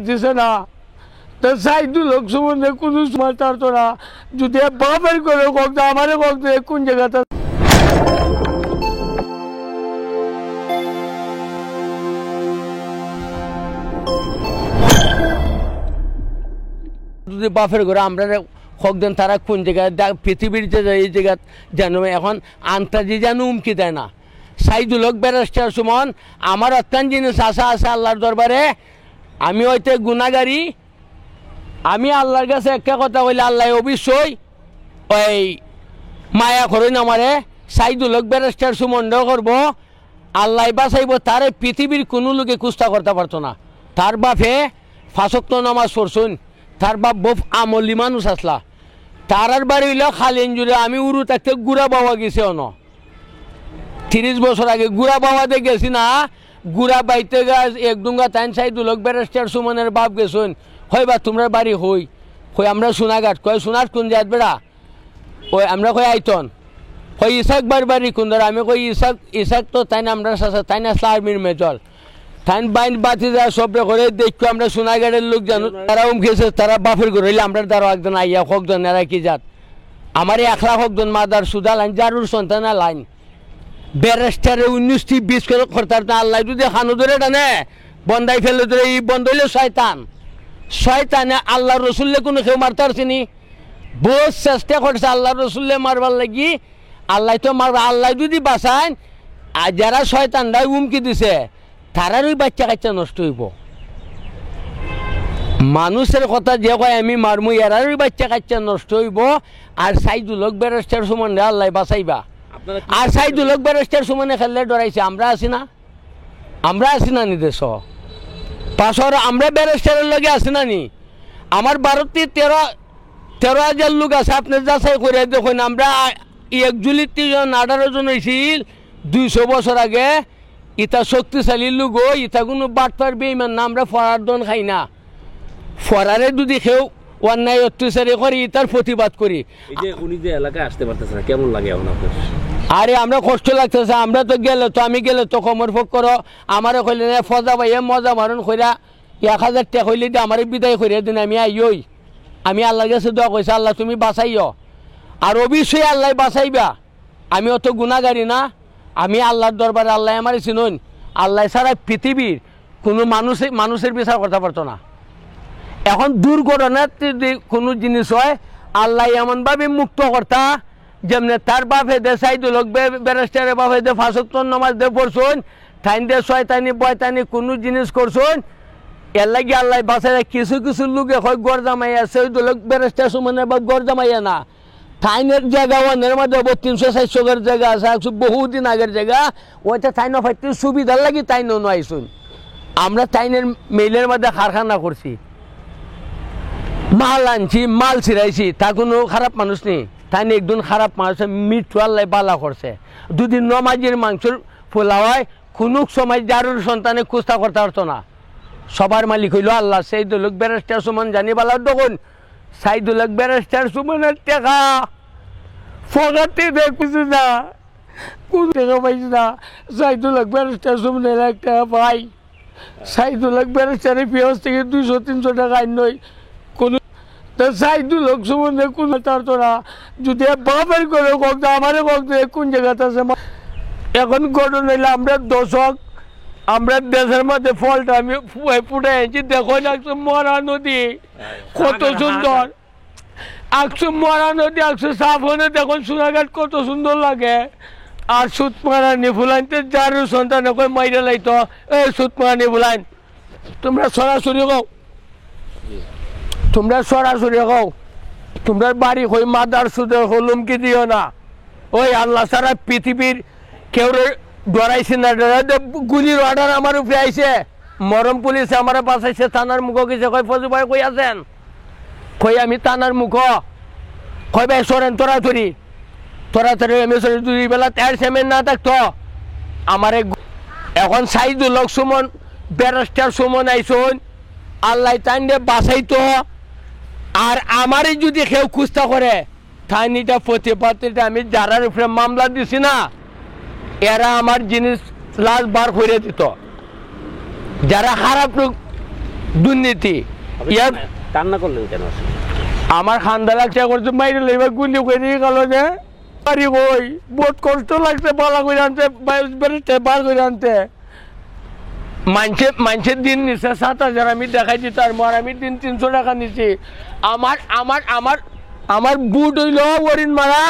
দিছে না তো সাইদুল হক সম্বন্ধে কোনো সময় থাকতো না। যদি বাপের করে কত আমারে কত কোন জায়গাটা যদি বাপের ঘরে আমরা হকদেন তারা কোন জায়গায় পৃথিবীর যে এই জায়গা যেন এখন আন্তাজি যেন উমকি দেয় না। সাইদুল হক ব্যারিস্টার সুমন আমার অত্যান জিনিস আশা আছে আল্লাহর দরবারে। আমি হয়তো গুণাগারী, আমি আল্লাহর কাছে একটা কথা বলি, আল্লাহ অবশ্যই ওই মায়া করেন আমারে। সাইদুল হক ব্যারিস্টার সুমন করবো, আল্লাহ বাঁচাইব তারে পৃথিবীর কোনো লোকে কুস্তা করতে পারতো না। তার বাপে 5 ওয়াক্ত নামাজ পড়ছুন, তার বাপ বফ আমলি মানুষ আসলা, তার বাড়ি হইল খালিন জুড়ে। আমি উরু থাকতে গুড়া বাবা গেছে অন 30 বছর আগে গুড়া বাবাতে গেছি না। গুড়া বাইতে গাছ এক ডুঙ্গা তাইন সাইদুল হক ব্যারিস্টার সুমনের বাপ গেছুন। হয় বা তোমরা বাড়ি হই কই আমরা সোনাঘাট, কয় সোনার কোন জাত বেড়া, ওই আমরা কই আইতন, কই ইসাক বাড়ি কোন ধর, আমি কই ইসাক তো তাই না আমরা তাই না আসলে আর্মির মেজর, তাই বাইন বাতি যা সবরে করে দেখো আমরা সোনাঘাটের লোক জানো। তারা উমকেছে তারা বাপের ঘর হইলে আমরা দ্বারা একজন আইয়া হকজন এরা কি জাত আমার 1 লাখ হকজন মাদার সুদা লাইন জারুর সন্তানা লাইন ব্যারিস্টারে 19-20 করে খরতার আল্লাহ যদি খানো ধরে টানে বন্দাই ফেলে ধরে এই বন্ধ হইলে শয়তানে আল্লাহ রসুল্লে কোনো কেউ মারতে পারছিনি। বহু চেষ্টা করছে আল্লাহ রসুল্লে মারবার লাগি, আল্লাহ তো মারবা। আল্লাহ যদি বাঁচান আর যারা শয়তানরা উমকি দিছে তারারই বাচ্চা কাচ্চা নষ্ট হইব। মানুষের কথা যে কয় আমি মারমু এরারই বাচ্চা কাচ্চা নষ্ট হইব। আর সাইদুল হক ব্যারিস্টার সুমনে আল্লাহ বাঁচাইবা। আর সাইদুল হক ব্যারিস্টার সুমনে খেললে ডরাইছে, আমরা আছি না নি দেশ পাশর আমরা ব্যারিস্টারের লগে আছি না নি। আমার 12-13 লোক আছে, আপনি যাচাই করে দেখুন। আমরা 1 জুলি 18 জন হয়েছিল 200 বছর আগে। ইটা শক্তিশালী লোক, ইটা কোনো বাটপার বেইমান না। আমরা ফরার দন খাই না, ফরারে যদি কেউ অন্যায় অত্যাচারে করি তার প্রতিবাদ করি। এই যে উনি যে এলাকায় আসতে পারতেছে না, কেমন লাগে এখন আপনার? আরে আমরা কষ্ট লাগতেছে, আমরা তো গেলে তো আমি গেলে তো কমর ফোক করো আমারে কইলে না ফজা ভাইয়া মজা মারুন কইরা 1000 টাকা হইলে দিয়ে আমার বিদায় করিয়া দিন। আমি আইই, আমি আল্লাহর কাছে দোয়া কইছি আল্লাহ তুমি বাঁচাইও, আর অবশ্যই আল্লাহ বাঁচাইবা। আমি অত গুণাগারী না, আমি আল্লাহর দরবারে আল্লাহ আমার চিনুন। আল্লাহ ছাড়া পৃথিবীর কোনো মানুষের বিচার করতে পারতো না। এখন দুর্ঘটনাতে যদি কোনো জিনিস হয় আল্লাহ এমনভাবে মুক্ত কর্তা, যেমনি তার বাপে দে সাইদুল হক ব্যারিস্টারের বাপে দে 5 ওয়াক্ত নামাজ দে পড়ছুন, ঠাইন দে শয়তানি বয়তানি কোনো জিনিস করছুন, এর লাগে আল্লাহ বাঁচায়। কিছু লোকে হয় গড় জামাইয়া, সাইদুল হক ব্যারিস্টার সুমনে বা গড় জামাইয়া না, থাইনের জায়গা ওনের মধ্যে 300-400 ঘর জায়গা আছে, বহুদিন আগের জায়গা। ওইটা থাইন ফাইতে সুবিধার লাগি তাইন আইসুন। আমরা তাইনের মেইলের মধ্যে কারখানা করছি, মাল আনছি, মাল ছিড়াইছি, তা কোনো খারাপ মানুষ নেই। তাই একদিন খারাপ মানুষ মৃত্যু আল্লাহ বালা করছে। দুদিন নমাজের মাংসর ফোলা হয়, কোনো সময় যারুর সন্তানে কুস্তা করতে পারতো না। সবার মালিক হইল আল্লাহ। সাইদুল হক ব্যারিস্টার সুমন জানি বালার দেখুন, সাইদুল হক ব্যারিস্টার সুমনের টাকা ফগাতে দেখছি না, কোন টাকা পাইছি না। সাইদুল হক ব্যারিস্টার সুমনের 1 টাকা পাই। সাইদুল হক ব্যারিস্টারের পেঁয়াজ থেকে 200-300 টাকা আইনই কোনো তো সাইদুল হক সুমনে কোনো পারতো না। যদি বাপের করে কত আমারে কত কোন জায়গাতে আছে। এখন ঘটনা হইলে আমরা দর্শক, আমরা দেশের মধ্যে ফলটা আমি ফুটে আনছি। দেখো একশো মরা নদী কত সুন্দর, একশো মরা নদী, একশো সাফ হলে দেখুন সোনাঘাট কত সুন্দর লাগে। আর সুত মারা নিফুলাইনতে যার সন্তান মাইরে লাইতো এই সুত মারা নিফুলাইন, তোমরা সরাসরি কও, তোমরা সরাসরি কও, তোমরা বাড়ি হই মাদার সুদে হলুমকি দিও না। ওই আল্লাহ সারা পৃথিবীর কেউ ডরাইছে না, গুলির অর্ডার আমার উপরে আইছে। মরম পুলিশ আমার বাঁচাইছে, থানার মুখ গেছে, কই ফজু ভাই কই আছেন, কই আমি থানার মুখ, কই ভাই সরেন তোরাতরি আমি 2 বেলা 4 সেমেন্ট না থাকতো আমারে। এখন সাইদুল হক সুমন ব্যারিস্টার সুমন আইসুন, আল্লাহ তাইনে বাঁচাইতো। আর আমারে যদি কেউ কুস্তা করে থাইনিটা প্রতিপাতিটা আমি যারার উপরে মামলা দিছি না, এরা আমার জিনিস লাশ বার করে দিত। যারা খারাপ লোক দুর্নীতি। আপনি ইয়ার কান্না করলেন কেন আসলে? আমার খান্দা লাগছে করছে মাইরে লইবা গুলি করে গেল যে পারি কই বহুত কষ্ট লাগছে বলা করে আনতে বেরোতে বার করে আনতে মানুষের দিন নিচ্ছে 7,000 আমি দেখাই দিই তার মার আমি দিন 300 টাকা নিছি। আমার আমার আমার আমার বুট হইল ওরিন মারা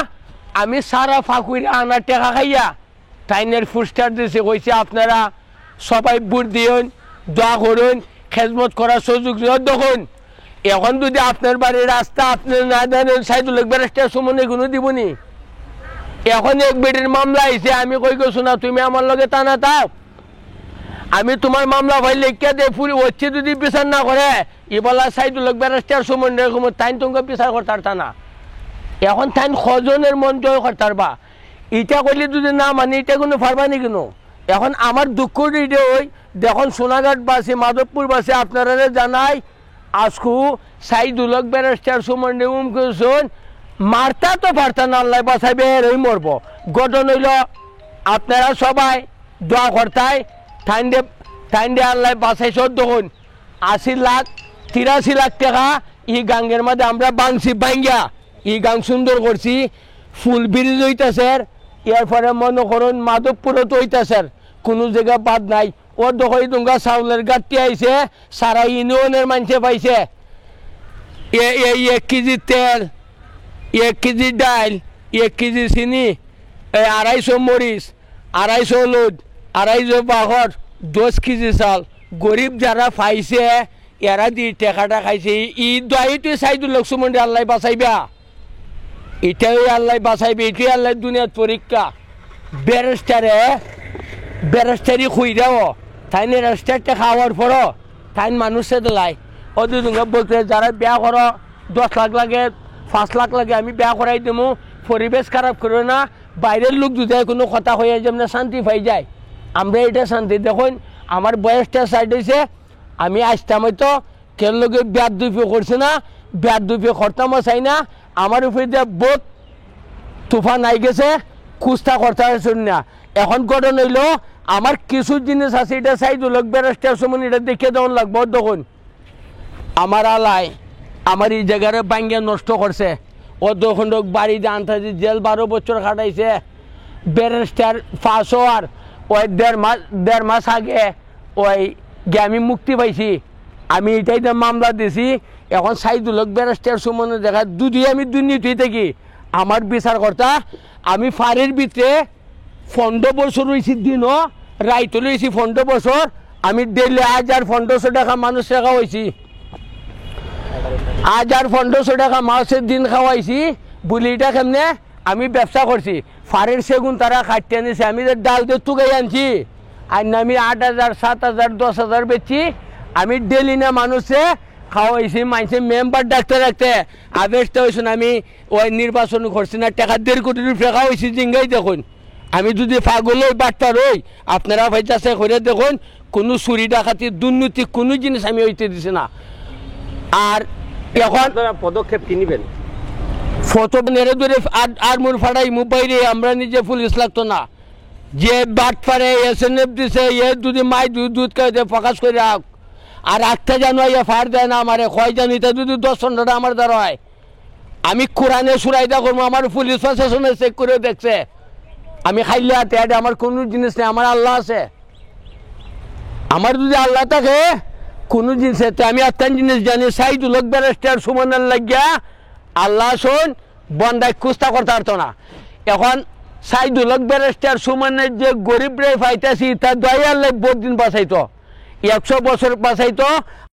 আমি সারা ফাঁকুরে আনার টাকা খাইয়া টাইনের ফুস্টার দিয়েছে কইছে আপনারা সবাই বুট দিন দোয়া করুন খেজমত করার সুযোগ দেখুন। এখন যদি আপনার বাড়ির রাস্তা আপনি না জানেন সাইদুল ব্যারিস্টার সুমন এগুলো দিবনি। এখন এক বেটির মামলা আইছে আমি কই গেছো না তুমি আমার লগে টানা তাও আমি তোমার মামলা ভাই লিখে দে ফুরি হচ্ছে যদি বিচার না করে এবেলা সাইদুল ব্যারিস্টার সুমন এরকম তাইন তোমাকে বিচার করতার তা না। এখন তাইন খজনের মন জয় করতার বা ইটা করলে যদি না মানে এটা কোনো পারবানি কেন। এখন আমার দুঃখ দিতে ওই দেখুন সোনাঘাট বাসে মাধবপুর বাসে আপনারা জানাই আজকু সাইদুল ব্যারিস্টার সুমন করছেন মারতা তো পারতা না আল্লাহ বাঁচাইবে ওই মরব গঠন হইল আপনারা সবাই দোয়া করতাই ঠান্ডে আল্লাহ বাঁচাইছ দেখুন 83 লাখ টাকা ই গাঙ্গের মধ্যে আমরা বাংছি ভাঙ্গিয়া ই গাং সুন্দর করছি ফুল ব্রিজ হইতেছে এরপরে মনে করুন মাধবপুরত হইতেছে কোনো জায়গা বাদ নাই ও দখই দুঙ্গা চাউলের গাঁটি আইছে সারা ইউনিয়নের মানুষে পাইছে 1 কেজি তেল 1 কেজি ডাল 1 কেজি চিনি 250 মরিচ 250 হলুদ 250 বাহর 10 কেজি চাল গরিব যারা পাইছে এরা দি টাকাটা খাইছে ই দোয়াইতে সাইদুল সুমন আল্লাহ বাঁচাইবা এটাই আল্লাহ বাঁচাইবে এটাই আল্লাহ দুনিয়ার পরীক্ষা। ব্যারিস্টারি খুই দাও তাই রেস্টারটা খাওয়ার পরও তাই মানুষে দিলাই ও দুজনকে বলতে যারা বিয়া করো 10 লাখ লাগে 5 লাখ লাগে আমি বিয়া করাই দেবো পরিবেশ খারাপ করো না বাইরের লোক যদি কোনো কথা হয়ে যেমন শান্তি পাই যায় আমরা এটা শান্তি দেখুন আমার বয়সটা সাইড হয়েছে আমি আসতাম হয়তো কেউ লোকে ব্যাট দুপে করছে না ব্যাট দুপে করতামও চাই না আমার উপরে যে বোধ তুফান আই গেছে কুস্তা করতে না। এখন গঠন হইল আমার কিছু জিনিস আছে এটা সাইদুল ব্যারিস্টার সুমন এটা দেখে দেওয়ান লাগবো দেখুন আমার আলাই আমার এই জায়গায় বাঙ্গিয়া নষ্ট করছে ও দোকান বাড়িতে আনতে জেল 12 বছর খাটাইছে ব্যারিস্টার পাস হওয়ার ওই দেড় মাস আগে ওই আমি মুক্তি পাইছি আমি এটাই মামলা দিছি। এখন সাইদুল ব্যারিস্টার সুমনের দেখা যদি আমি দুর্নীতি থাকি আমার বিচার কর্তা আমি ফাড়ির ভিতরে 15 বছর হয়েছি দিনও রাইতে লইছি 15 বছর আমি ডেলি 1,500 টাকা মানুষ টাকা হয়েছি 1,500 টাকা মাসের দিন খাওয়াইছি বলি এটা কেমনে আমি ব্যবসা করছি ফাড়ির সেগুন তারা খাটতে আনিছে আমি যে ডাল দিয়ে তুকাই আনছি আর না আমি 8,000 7,000 10,000 বেচছি আমি ডেলি না মানুষে খাওয়াইছি মানুষের মেম্বার ডাক্তার রাখতে আবেশটা হয়েছে আমি ওই নির্বাচন করছি না টাকা 1.5 কোটি টাকা হয়েছি জিঙ্গাই দেখুন আমি যদি পাগল হই বাট্টার হই আপনারা ভাই চাষে করে দেখুন কোনো চুরি ডাকাতি দুর্নীতি কোনো জিনিস আমি হইতে দিছি না। আর এখন পদক্ষেপ কি নিবেন? ফটো নেড়ে ধরে আর মোর ফাড়াই মোবাইলে আমরা নিজে পুলিশ লাগতো না যে বাট পারে SNF দিছে এ যদি মাই দুধ খাইতে প্রকাশ করে রাখ আর 8টা জানুয়ারি ফাড় দেয় না আমার কয় জানুয়ারিতে যদি 10-15টা আমার দ্বারা হয় আমি কোরআনে সুরাইদা করবো আমার পুলিশ প্রশাসনে চেক করে দেখছে আমি খাইলে হাতে হাতে আমার কোনো জিনিস নেই আমার আল্লাহ আছে আমার যদি আল্লাহ থাকে কোনো জিনিস আমি একটা জিনিস জানি সাইদুল ব্যারিস্টার সুমনের লাগিয়া আল্লাহ শোন বন্দায় কুস্তা করতে পারতো না। এখন সাইদুল ব্যারিস্টার সুমনের যে গরিব রে পাইতেছি তার দয়া আল্লাহ বহুত দিন বাঁচাইতো 100 বছর বাঁচাইতো